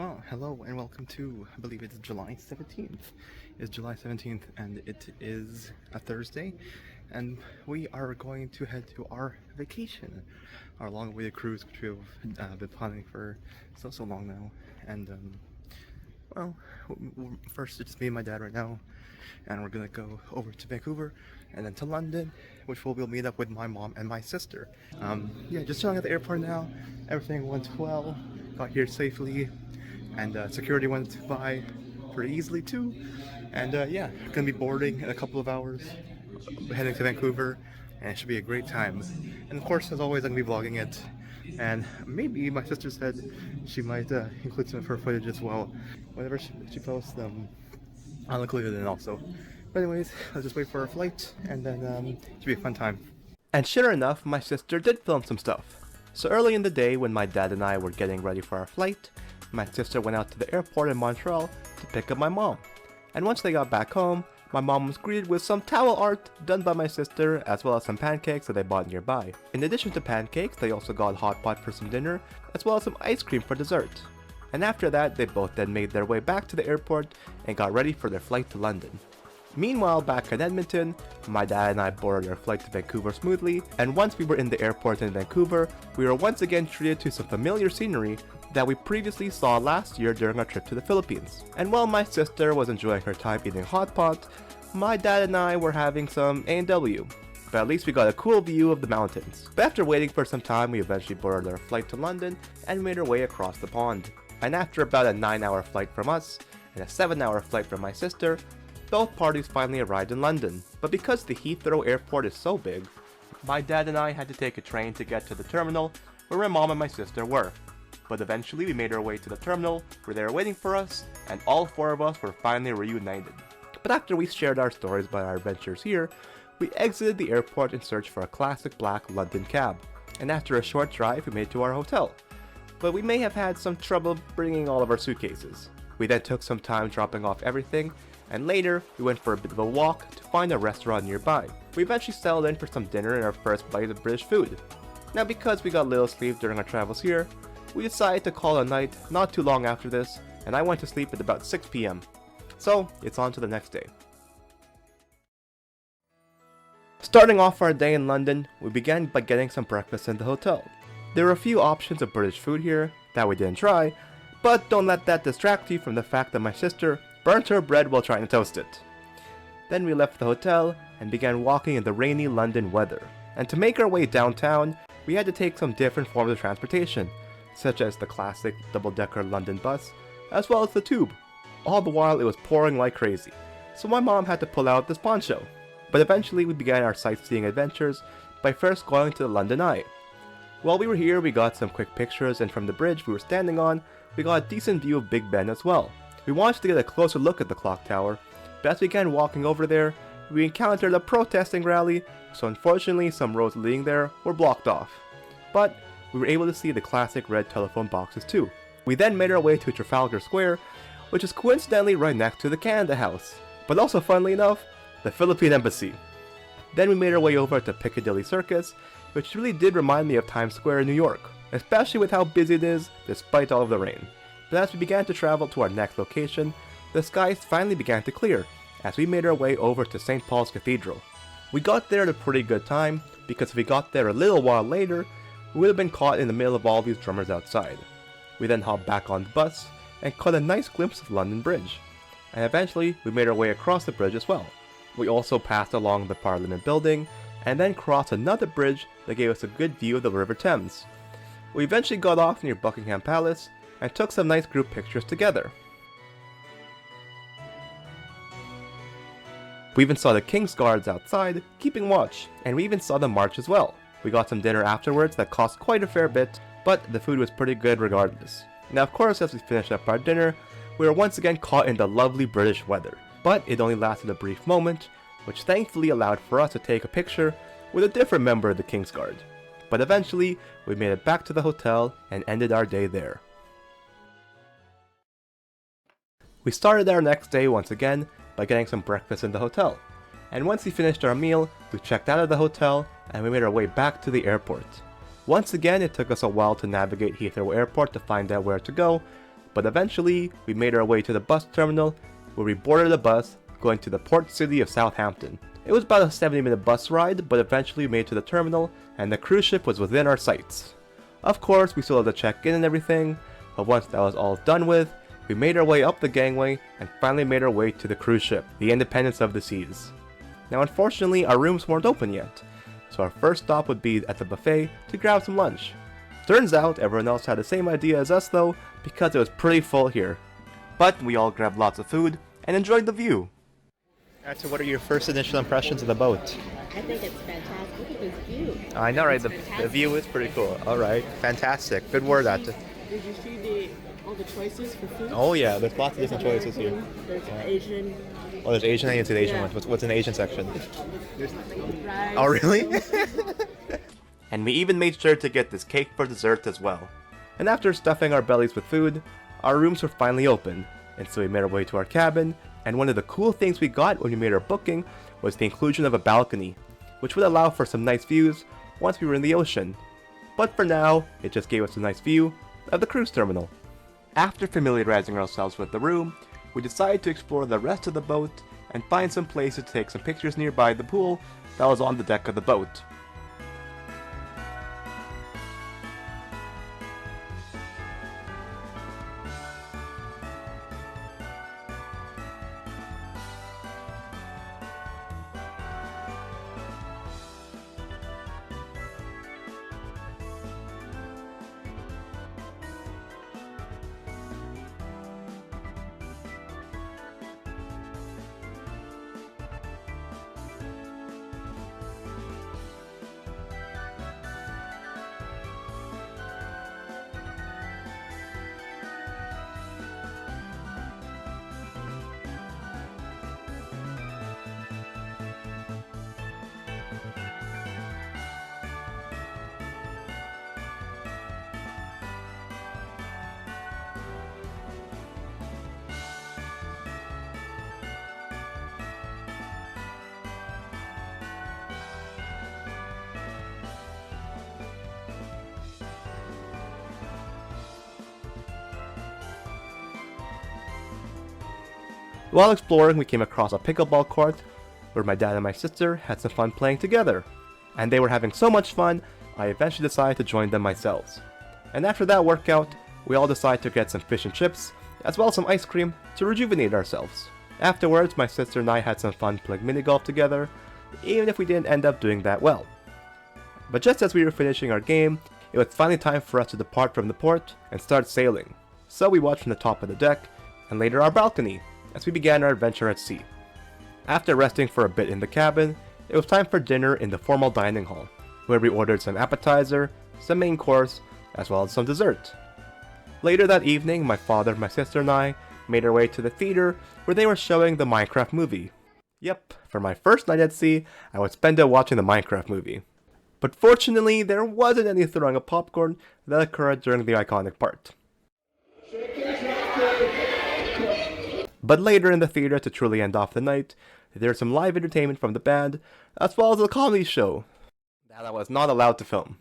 Well, hello and welcome to, I believe it's July 17th. It's July 17th and it is a Thursday, and we are going to head to our vacation, our long-awaited cruise, which we've been planning for so long now. And well, first it's just me and my dad right now, and we're gonna go over to Vancouver and then to London, which we'll meet up with my mom and my sister. Yeah, just chilling at the airport now. Everything went well, got here safely, and security went by pretty easily too. And yeah, gonna be boarding in a couple of hours, heading to Vancouver, and it should be a great time. And of course, as always, I'm gonna be vlogging it, and maybe my sister said she might include some of her footage as well. Whenever she posts them, I'll include it in also. But anyways, let's just wait for our flight, and then it should be a fun time. And sure enough, my sister did film some stuff. So early in the day, when my dad and I were getting ready for our flight, my sister went out to the airport in Montreal to pick up my mom. And once they got back home, my mom was greeted with some towel art done by my sister, as well as some pancakes that they bought nearby. In addition to pancakes, they also got hot pot for some dinner, as well as some ice cream for dessert. And after that, they both then made their way back to the airport and got ready for their flight to London. Meanwhile, back in Edmonton, my dad and I boarded our flight to Vancouver smoothly, and once we were in the airport in Vancouver, we were once again treated to some familiar scenery that we previously saw last year during our trip to the Philippines. And while my sister was enjoying her time eating hot pot, my dad and I were having some A&W. But at least we got a cool view of the mountains. But after waiting for some time, we eventually boarded our flight to London and made our way across the pond. And after about a 9-hour flight from us, and a 7-hour flight from my sister, both parties finally arrived in London. But because the Heathrow airport is so big, my dad and I had to take a train to get to the terminal where my mom and my sister were. But eventually we made our way to the terminal where they were waiting for us, and all four of us were finally reunited. But after we shared our stories about our adventures here, we exited the airport in search for a classic black London cab. And after a short drive, we made it to our hotel. But we may have had some trouble bringing all of our suitcases. We then took some time dropping off everything, and later we went for a bit of a walk to find a restaurant nearby. We eventually settled in for some dinner and our first bite of British food. Now, because we got little sleep during our travels here, we decided to call a night not too long after this, and I went to sleep at about 6 p.m. So, it's on to the next day. Starting off our day in London, we began by getting some breakfast in the hotel. There were a few options of British food here that we didn't try, but don't let that distract you from the fact that my sister burnt her bread while trying to toast it. Then we left the hotel and began walking in the rainy London weather. And to make our way downtown, we had to take some different forms of transportation, such as the classic double-decker London bus, as well as the tube. All the while it was pouring like crazy, so my mom had to pull out this poncho. But eventually we began our sightseeing adventures by first going to the London Eye. While we were here, we got some quick pictures, and from the bridge we were standing on, we got a decent view of Big Ben as well. We wanted to get a closer look at the clock tower, but as we began walking over there, we encountered a protesting rally, so unfortunately some roads leading there were blocked off. But we were able to see the classic red telephone boxes too. We then made our way to Trafalgar Square, which is coincidentally right next to the Canada House, but also funnily enough, the Philippine Embassy. Then we made our way over to Piccadilly Circus, which really did remind me of Times Square in New York, especially with how busy it is despite all of the rain. But as we began to travel to our next location, the skies finally began to clear as we made our way over to St. Paul's Cathedral. We got there at a pretty good time, because if we got there a little while later, we would have been caught in the middle of all these drummers outside. We then hopped back on the bus and caught a nice glimpse of London Bridge, and eventually we made our way across the bridge as well. We also passed along the Parliament building and then crossed another bridge that gave us a good view of the River Thames. We eventually got off near Buckingham Palace and took some nice group pictures together. We even saw the King's Guards outside, keeping watch, and we even saw the march as well. We got some dinner afterwards that cost quite a fair bit, but the food was pretty good regardless. Now of course, as we finished up our dinner, we were once again caught in the lovely British weather, but it only lasted a brief moment, which thankfully allowed for us to take a picture with a different member of the King's Guard. But eventually, we made it back to the hotel and ended our day there. We started our next day once again by getting some breakfast in the hotel, and once we finished our meal, we checked out of the hotel and we made our way back to the airport. Once again, it took us a while to navigate Heathrow Airport to find out where to go, but eventually we made our way to the bus terminal where we boarded a bus going to the port city of Southampton. It was about a 70-minute bus ride, but eventually we made it to the terminal and the cruise ship was within our sights. Of course, we still had to check in and everything, but once that was all done with, we made our way up the gangway and finally made our way to the cruise ship, the Independence of the Seas. Now unfortunately, our rooms weren't open yet, so our first stop would be at the buffet to grab some lunch. Turns out everyone else had the same idea as us though, because it was pretty full here. But we all grabbed lots of food and enjoyed the view. Alright, so what are your first initial impressions of the boat? I think it's fantastic. Look at this view. I know, right? The fantastic. view is pretty cool. Alright, fantastic. Good word at it. Did you see all the choices for food? Oh yeah, there's lots of different choices here. There's Asian. Oh, there's Asian. I didn't see the Asian Yeah. ones. What's in the Asian section? Rice. Oh really? And we even made sure to get this cake for dessert as well. And after stuffing our bellies with food, our rooms were finally open, and so we made our way to our cabin. And one of the cool things we got when we made our booking was the inclusion of a balcony, which would allow for some nice views once we were in the ocean. But for now, it just gave us a nice view of the cruise terminal. After familiarizing ourselves with the room, we decided to explore the rest of the boat and find some places to take some pictures nearby the pool that was on the deck of the boat. While exploring, we came across a pickleball court where my dad and my sister had some fun playing together. And they were having so much fun, I eventually decided to join them myself. And after that workout, we all decided to get some fish and chips, as well as some ice cream to rejuvenate ourselves. Afterwards, my sister and I had some fun playing mini golf together, even if we didn't end up doing that well. But just as we were finishing our game, it was finally time for us to depart from the port and start sailing. So we watched from the top of the deck, and later our balcony, as we began our adventure at sea. After resting for a bit in the cabin, it was time for dinner in the formal dining hall, where we ordered some appetizer, some main course, as well as some dessert. Later that evening, my father, my sister, and I made our way to the theater where they were showing the Minecraft movie. Yep, for my first night at sea, I would spend it watching the Minecraft movie. But fortunately, there wasn't any throwing of popcorn that occurred during the iconic part. But later in the theater, to truly end off the night, there's some live entertainment from the band, as well as a comedy show that I was not allowed to film.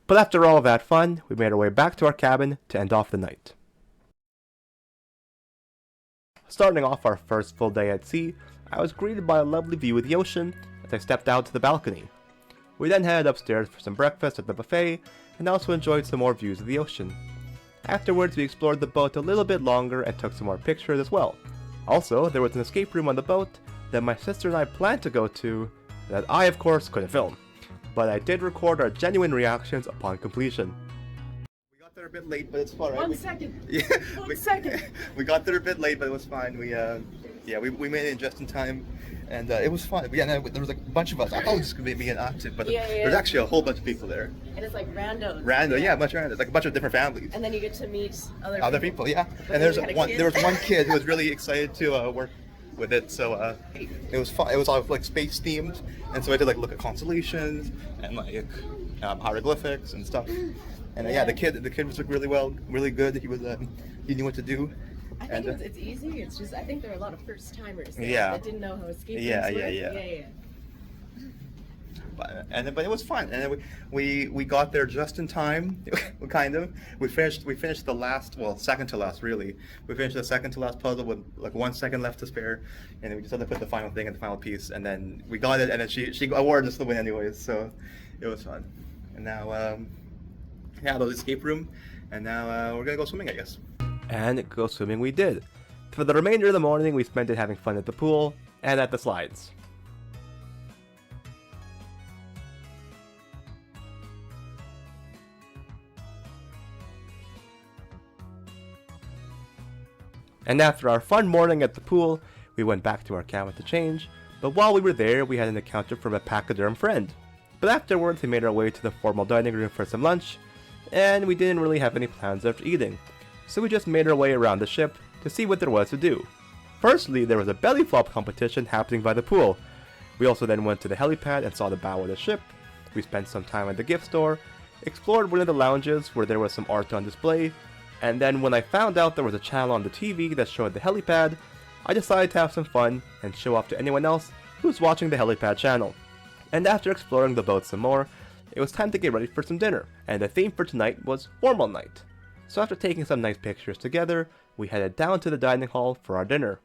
But after all of that fun, we made our way back to our cabin to end off the night. Starting off our first full day at sea, I was greeted by a lovely view of the ocean as I stepped out to the balcony. We then headed upstairs for some breakfast at the buffet, and also enjoyed some more views of the ocean. Afterwards, we explored the boat a little bit longer and took some more pictures as well. Also, there was an escape room on the boat that my sister and I planned to go to, that I of course couldn't film, but I did record our genuine reactions upon completion. We got there a bit late, but it's fine, right? One second. Yeah, One second. We got there a bit late, but it was fine. We made it just in time, and it was fun. Yeah, no, there was like a bunch of us. I thought it was just gonna be an active, but Yeah. there's actually a whole bunch of people there. And it's like randos. A bunch of randos, like a bunch of different families. And then you get to meet Other people, yeah. But And then you had a kid. there was one kid who was really excited to work with it, so it was fun. It was all like space themed, and so I did like look at constellations and like hieroglyphics and stuff. And yeah, the kid was like really good. He knew what to do. I think it's easy. It's just I think there are a lot of first timers Yeah. that didn't know how escape rooms Yeah, work. yeah. Yeah. But it was fun, and then we got there just in time. Kind of. We finished the last, well, second to last, really. We finished the second to last puzzle with like 1 second left to spare, and then we just had to put the final thing in the final piece, and then we got it, and then she awarded us the win anyways. So it was fun. And now yeah, the escape room, and now we're gonna go swimming, I guess. And go swimming we did. For the remainder of the morning, we spent it having fun at the pool and at the slides. And after our fun morning at the pool, we went back to our cabin to change, but while we were there, we had an encounter from a pachyderm friend. But afterwards, we made our way to the formal dining room for some lunch, and we didn't really have any plans after eating, so we just made our way around the ship to see what there was to do. Firstly, there was a belly flop competition happening by the pool. We also then went to the helipad and saw the bow of the ship. We spent some time at the gift store, explored one of the lounges where there was some art on display, and then when I found out there was a channel on the TV that showed the helipad, I decided to have some fun and show off to anyone else who was watching the helipad channel. And after exploring the boat some more, it was time to get ready for some dinner, and the theme for tonight was formal night. So after taking some nice pictures together, we headed down to the dining hall for our dinner.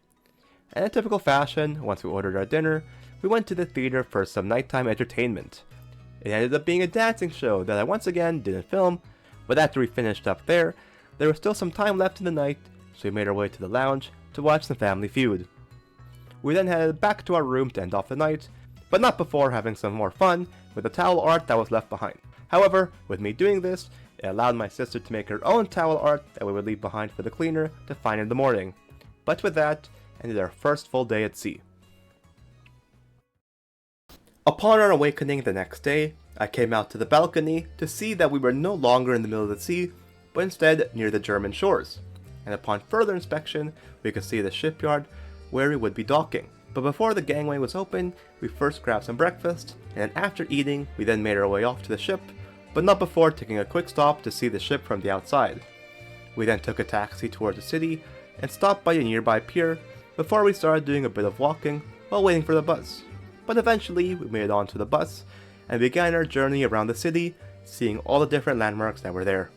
And in typical fashion, once we ordered our dinner, we went to the theater for some nighttime entertainment. It ended up being a dancing show that I once again didn't film, but after we finished up there was still some time left in the night, so we made our way to the lounge to watch some Family Feud. We then headed back to our room to end off the night, but not before having some more fun with the towel art that was left behind. However, with me doing this, it allowed my sister to make her own towel art that we would leave behind for the cleaner to find in the morning. But with that, ended our first full day at sea. Upon our awakening the next day, I came out to the balcony to see that we were no longer in the middle of the sea, but instead near the German shores. And upon further inspection, we could see the shipyard where we would be docking. But before the gangway was open, we first grabbed some breakfast, and after eating, we then made our way off to the ship, but not before taking a quick stop to see the ship from the outside. We then took a taxi towards the city and stopped by a nearby pier before we started doing a bit of walking while waiting for the bus. But eventually, we made it onto the bus and began our journey around the city, seeing all the different landmarks that were there.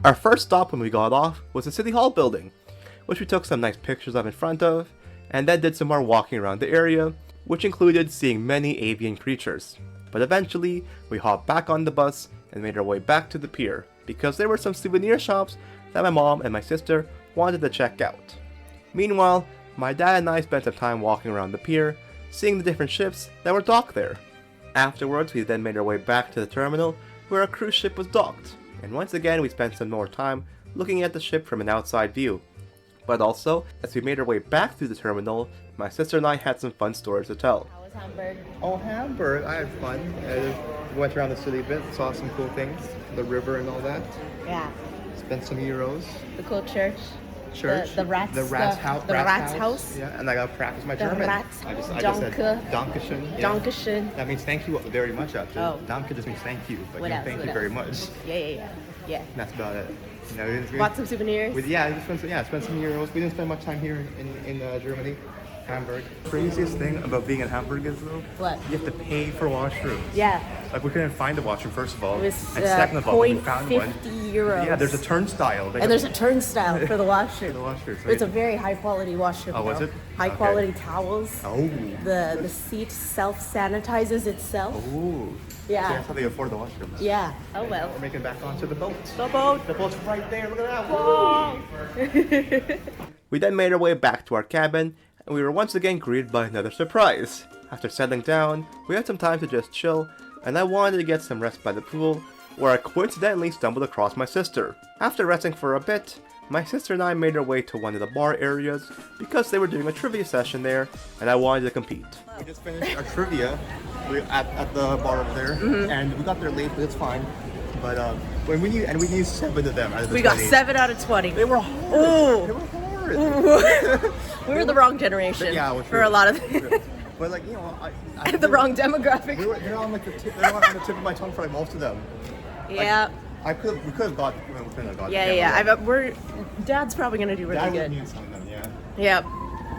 Our first stop when we got off was the City Hall building, which we took some nice pictures of in front of, and then did some more walking around the area, which included seeing many avian creatures. But eventually, we hopped back on the bus and made our way back to the pier, because there were some souvenir shops that my mom and my sister wanted to check out. Meanwhile, my dad and I spent some time walking around the pier, seeing the different ships that were docked there. Afterwards, we then made our way back to the terminal where a cruise ship was docked, and once again we spent some more time looking at the ship from an outside view. But also, as we made our way back through the terminal, my sister and I had some fun stories to tell. How was Hamburg? Oh, Hamburg! I had fun. I went around the city a bit, saw some cool things, the river and all that. Yeah. Spent some euros. The cool church. The Rats. The Rats House. Yeah, and I got to practice my The German. Rats. I just said Dankeschön. Yeah. Dankeschön. That means thank you very much, actually. Oh. Danke just means thank you, but What else? thank What you else? very much. Yeah. That's about it. You know, Bought some souvenirs. spent some euros. We didn't spend much time here in Germany. Hamburg. Craziest thing about being in Hamburg is though, What? you have to pay for washrooms. Yeah. Like we couldn't find a washroom first of all, It was and second of all, when we found one. 0.50 euros. Yeah, there's a turnstile. And there's a turnstile for the washroom. For the washroom. So It's a very high quality washroom. Oh, was though. it? High Okay. quality towels. Oh. The seat self sanitizes itself. Oh. Yeah. So that's how they afford the washrooms. Yeah. Oh well. We're making it back onto the boat. The boat. The boat's right there. Look at that. Whoa. We then made our way back to our cabin, and we were once again greeted by another surprise. After settling down, we had some time to just chill, and I wanted to get some rest by the pool, where I coincidentally stumbled across my sister. After resting for a bit, my sister and I made our way to one of the bar areas because they were doing a trivia session there, and I wanted to compete. We just finished our trivia at the bar over there, and we got there late, but it's fine. But when we need 7 of them out of the 20. We got 7 out of 20. They were hard. Ooh. They were hard. We were the wrong generation well, for a lot of But like, you know, I the wrong demographic. they're on like they're on the tip of my tongue for like most of them. Yeah. We could have got. We couldn't have got. Yeah. Dad's probably gonna do really I good. knew some of them, yeah. Yeah.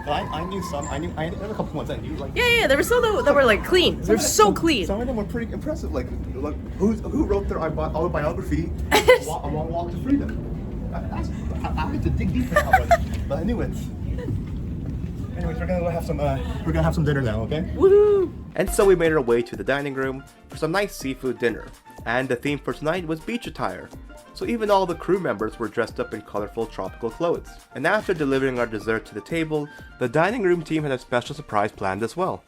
But I knew some. I there were a couple ones I knew. Like Yeah. There were some that were like clean. They're so clean. Some of them were pretty impressive. Like who wrote their autobiography? A Long Walk to Freedom. I had to dig deep for that one, but I knew it. Anyways, we're gonna have some dinner now, okay? Woohoo! And so we made our way to the dining room for some nice seafood dinner. And the theme for tonight was beach attire. So even all the crew members were dressed up in colorful tropical clothes. And after delivering our dessert to the table, the dining room team had a special surprise planned as well.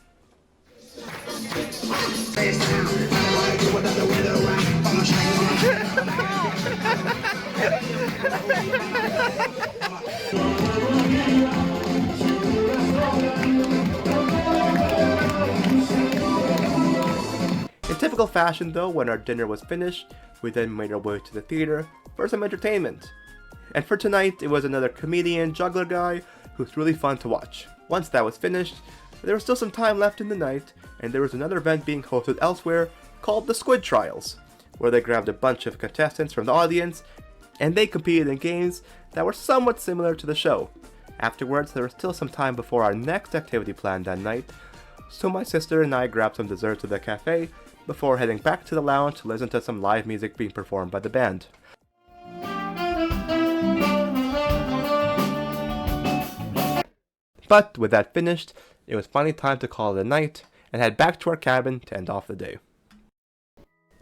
In typical fashion though, when our dinner was finished, we then made our way to the theater for some entertainment. And for tonight, it was another comedian juggler guy who's really fun to watch. Once that was finished, there was still some time left in the night, and there was another event being hosted elsewhere called the Squid Trials, where they grabbed a bunch of contestants from the audience, and they competed in games that were somewhat similar to the show. Afterwards, there was still some time before our next activity planned that night, so my sister and I grabbed some dessert to the cafe before heading back to the lounge to listen to some live music being performed by the band. But with that finished, it was finally time to call it a night and head back to our cabin to end off the day.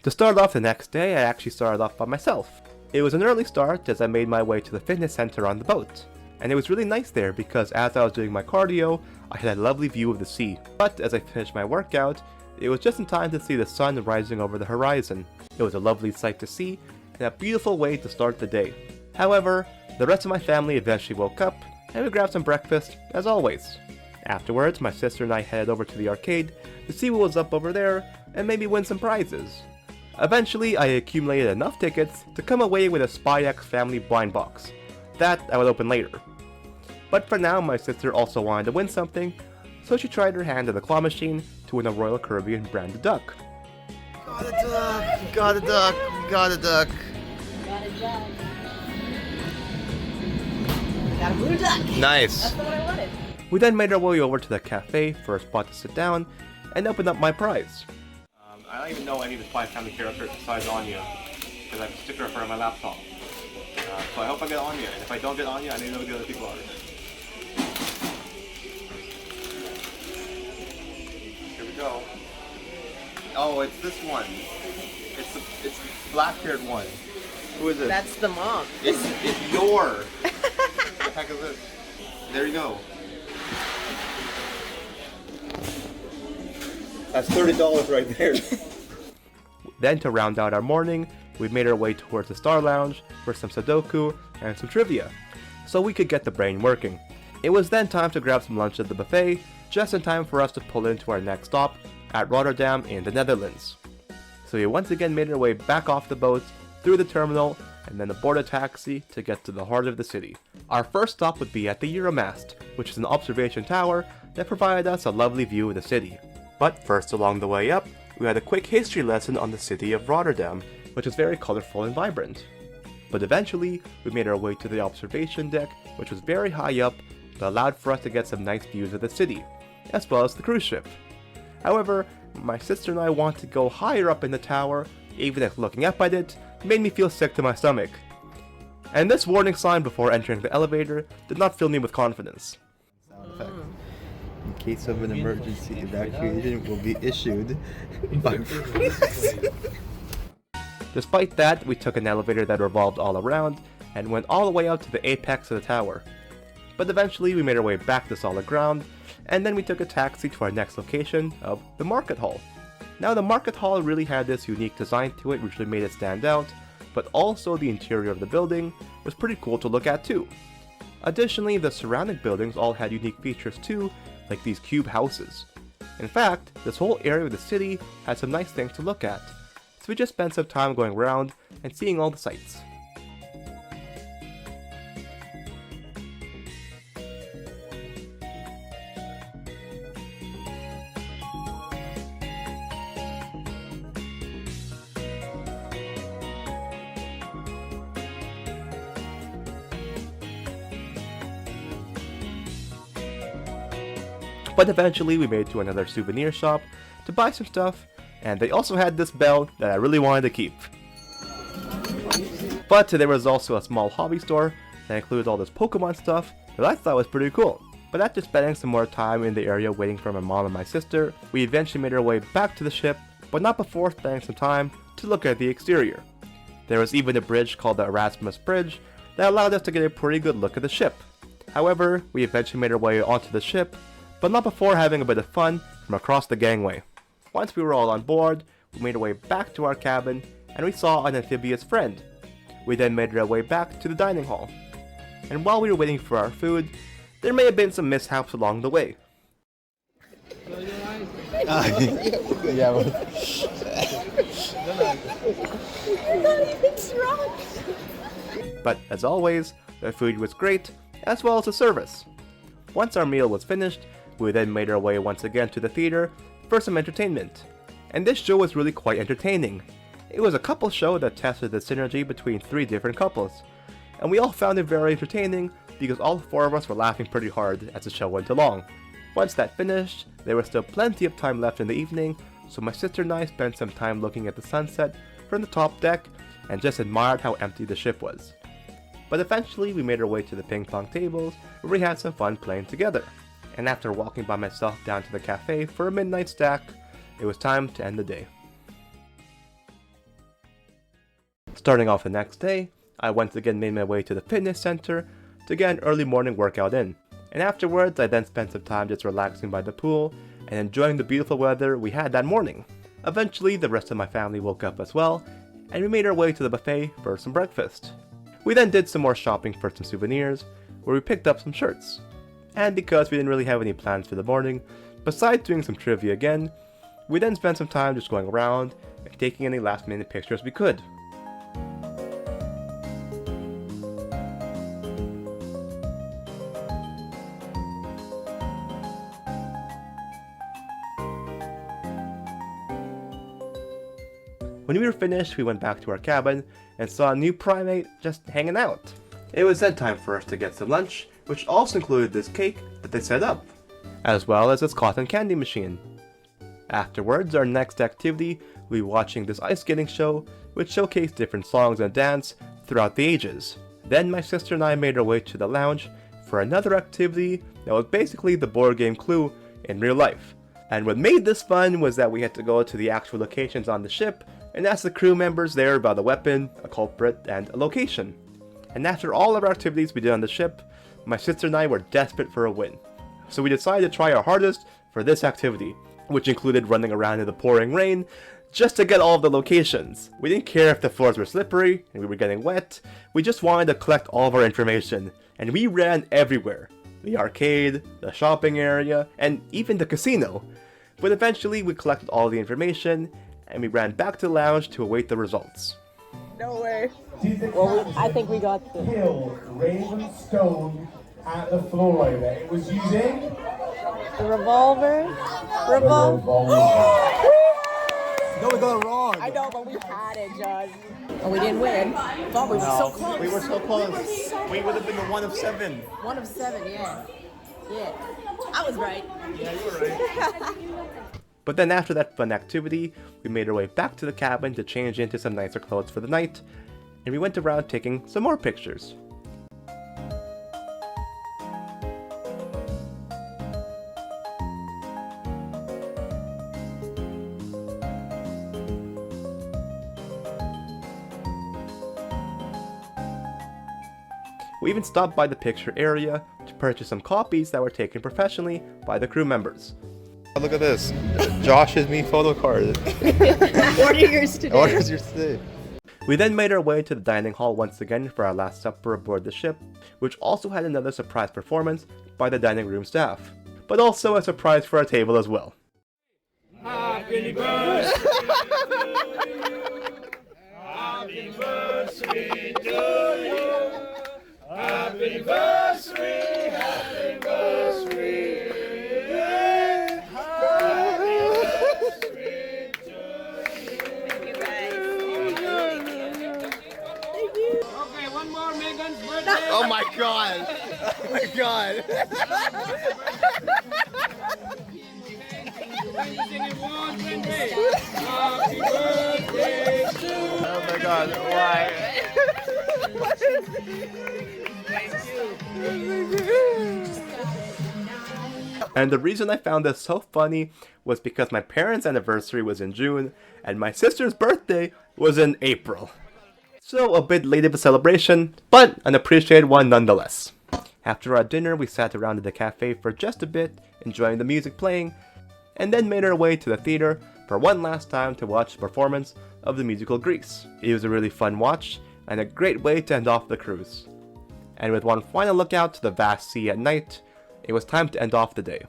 To start off the next day, I actually started off by myself. It was an early start as I made my way to the fitness center on the boat. And it was really nice there because as I was doing my cardio, I had a lovely view of the sea. But as I finished my workout, it was just in time to see the sun rising over the horizon. It was a lovely sight to see and a beautiful way to start the day. However, the rest of my family eventually woke up and we grabbed some breakfast as always. Afterwards, my sister and I headed over to the arcade to see what was up over there and maybe win some prizes. Eventually, I accumulated enough tickets to come away with a SpyX family blind box. That I will open later. But for now, my sister also wanted to win something, so she tried her hand at the claw machine to win a Royal Caribbean branded duck. Got a duck! Got a duck! Got a duck! Got a duck. Got a blue duck. Nice! That's the one I wanted. We then made our way over to the cafe for a spot to sit down and open up my prize. I don't even know any of the Spy Family characters besides Anya, because I have a sticker for my laptop. So I hope I get Anya, and if I don't get Anya, I need to know who the other people are. Here we go. Oh, it's this one. It's the black-haired one. Who is it? That's the mom. It's your. What the heck is this? There you go. That's $30 right there. Then to round out our morning, we made our way towards the Star Lounge for some Sudoku and some trivia, so we could get the brain working. It was then time to grab some lunch at the buffet, just in time for us to pull into our next stop at Rotterdam in the Netherlands. So we once again made our way back off the boat, through the terminal, and then aboard a taxi to get to the heart of the city. Our first stop would be at the Euromast, which is an observation tower that provided us a lovely view of the city. But first along the way up, we had a quick history lesson on the city of Rotterdam, which was very colorful and vibrant. But eventually, we made our way to the observation deck, which was very high up but allowed for us to get some nice views of the city, as well as the cruise ship. However, my sister and I wanted to go higher up in the tower, even if looking up at it made me feel sick to my stomach. And this warning sign before entering the elevator did not fill me with confidence. Sound effect. In case of an emergency, evacuation will be issued by Despite that, we took an elevator that revolved all around and went all the way up to the apex of the tower. But eventually we made our way back to solid ground, and then we took a taxi to our next location of the market hall. Now the market hall really had this unique design to it which really made it stand out, but also the interior of the building was pretty cool to look at too. Additionally, the surrounding buildings all had unique features too, like these cube houses. In fact, this whole area of the city had some nice things to look at, so we just spent some time going around and seeing all the sights. But eventually we made it to another souvenir shop to buy some stuff, and they also had this bell that I really wanted to keep. But there was also a small hobby store that included all this Pokemon stuff that I thought was pretty cool. But after spending some more time in the area waiting for my mom and my sister, we eventually made our way back to the ship, but not before spending some time to look at the exterior. There was even a bridge called the Erasmus Bridge that allowed us to get a pretty good look at the ship. However, we eventually made our way onto the ship, but not before having a bit of fun from across the gangway. Once we were all on board, we made our way back to our cabin, and we saw an amphibious friend. We then made our way back to the dining hall. And while we were waiting for our food, there may have been some mishaps along the way. yeah. But as always, the food was great, as well as the service. Once our meal was finished, we then made our way once again to the theater for some entertainment. And this show was really quite entertaining. It was a couple show that tested the synergy between 3 different couples. And we all found it very entertaining because all 4 of us were laughing pretty hard as the show went along. Once that finished, there was still plenty of time left in the evening, so my sister and I spent some time looking at the sunset from the top deck and just admired how empty the ship was. But eventually we made our way to the ping pong tables where we had some fun playing together. And after walking by myself down to the cafe for a midnight stack, it was time to end the day. Starting off the next day, I once again made my way to the fitness center to get an early morning workout in. And afterwards I then spent some time just relaxing by the pool and enjoying the beautiful weather we had that morning. Eventually the rest of my family woke up as well, and we made our way to the buffet for some breakfast. We then did some more shopping for some souvenirs, where we picked up some shirts. And because we didn't really have any plans for the morning, besides doing some trivia again, we then spent some time just going around and taking any last minute pictures we could. When we were finished, we went back to our cabin and saw a new primate just hanging out. It was then time for us to get some lunch, which also included this cake that they set up, as well as this cotton candy machine. Afterwards, our next activity will be watching this ice skating show, which showcased different songs and dance throughout the ages. Then my sister and I made our way to the lounge for another activity that was basically the board game Clue in real life. And what made this fun was that we had to go to the actual locations on the ship and ask the crew members there about a weapon, a culprit, and a location. And after all of our activities we did on the ship, my sister and I were desperate for a win. So we decided to try our hardest for this activity, which included running around in the pouring rain just to get all of the locations. We didn't care if the floors were slippery and we were getting wet, we just wanted to collect all of our information, and we ran everywhere. The arcade, the shopping area, and even the casino. But eventually we collected all the information, and we ran back to the lounge to await the results. No way. Well, I think we got the Kill Raven Stone at the floor over. It was using revolver. No, we got it wrong. I know, but we had it, John. Oh, we didn't win. But we were so close. We were so close. We would have been the 1 of 7. 1 of 7, yeah. Yeah, I was right. But then after that fun activity, we made our way back to the cabin to change into some nicer clothes for the night, and we went around taking some more pictures. We even stopped by the picture area to purchase some copies that were taken professionally by the crew members. Oh, look at this. Josh's me photo card. Order yours today. Orders yours today. We then made our way to the dining hall once again for our last supper aboard the ship, which also had another surprise performance by the dining room staff, but also a surprise for our table as well. Happy birthday to you. Happy birthday to you. Happy birthday, happy birthday. Okay, one more Megan's birthday. Oh my god. Oh my god. Happy birthday to you. Oh my god. Why? And the reason I found this so funny was because my parents' anniversary was in June, and my sister's birthday was in April. So a bit late of a celebration, but an appreciated one nonetheless. After our dinner, we sat around in the cafe for just a bit, enjoying the music playing, and then made our way to the theater for one last time to watch the performance of the musical Grease. It was a really fun watch, and a great way to end off the cruise. And with one final look out to the vast sea at night, it was time to end off the day.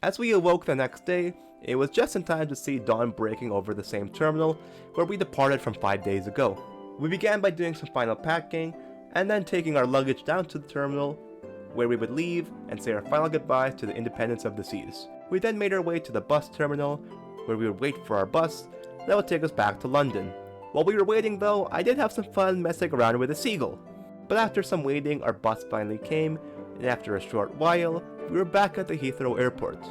As we awoke the next day, it was just in time to see dawn breaking over the same terminal where we departed from 5 days ago. We began by doing some final packing, and then taking our luggage down to the terminal, where we would leave and say our final goodbye to the independence of the seas. We then made our way to the bus terminal, where we would wait for our bus that would take us back to London. While we were waiting though, I did have some fun messing around with a seagull. But after some waiting, our bus finally came, and after a short while, we were back at the Heathrow airport.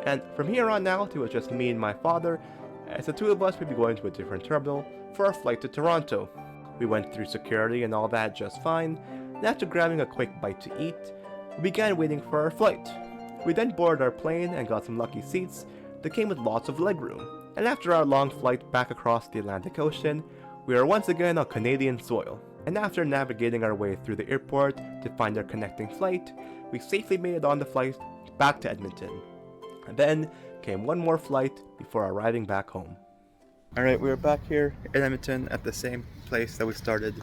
And from here on out, it was just me and my father, as the two of us would be going to a different terminal for our flight to Toronto. We went through security and all that just fine, and after grabbing a quick bite to eat, we began waiting for our flight. We then boarded our plane and got some lucky seats that came with lots of legroom. And after our long flight back across the Atlantic Ocean, we are once again on Canadian soil. And after navigating our way through the airport to find our connecting flight, we safely made it on the flight back to Edmonton. And then came one more flight before arriving back home. Alright, we are back here in Edmonton at the same place that we started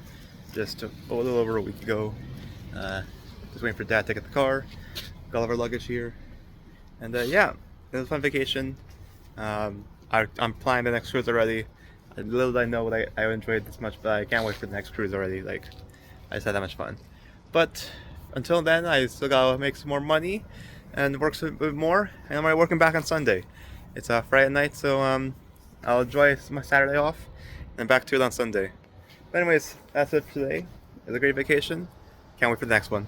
just a little over a week ago. Just waiting for Dad to get the car. Got all of our luggage here. And yeah, it was a fun vacation. I'm planning the next cruise already. Little did I know that I enjoyed this much, but I can't wait for the next cruise already. Like, I just had that much fun. But until then, I still gotta make some more money and work a bit more. And I'm already working back on Sunday. It's a Friday night, so I'll enjoy my Saturday off and back to it on Sunday. But anyways, that's it for today. It was a great vacation. Can't wait for the next one.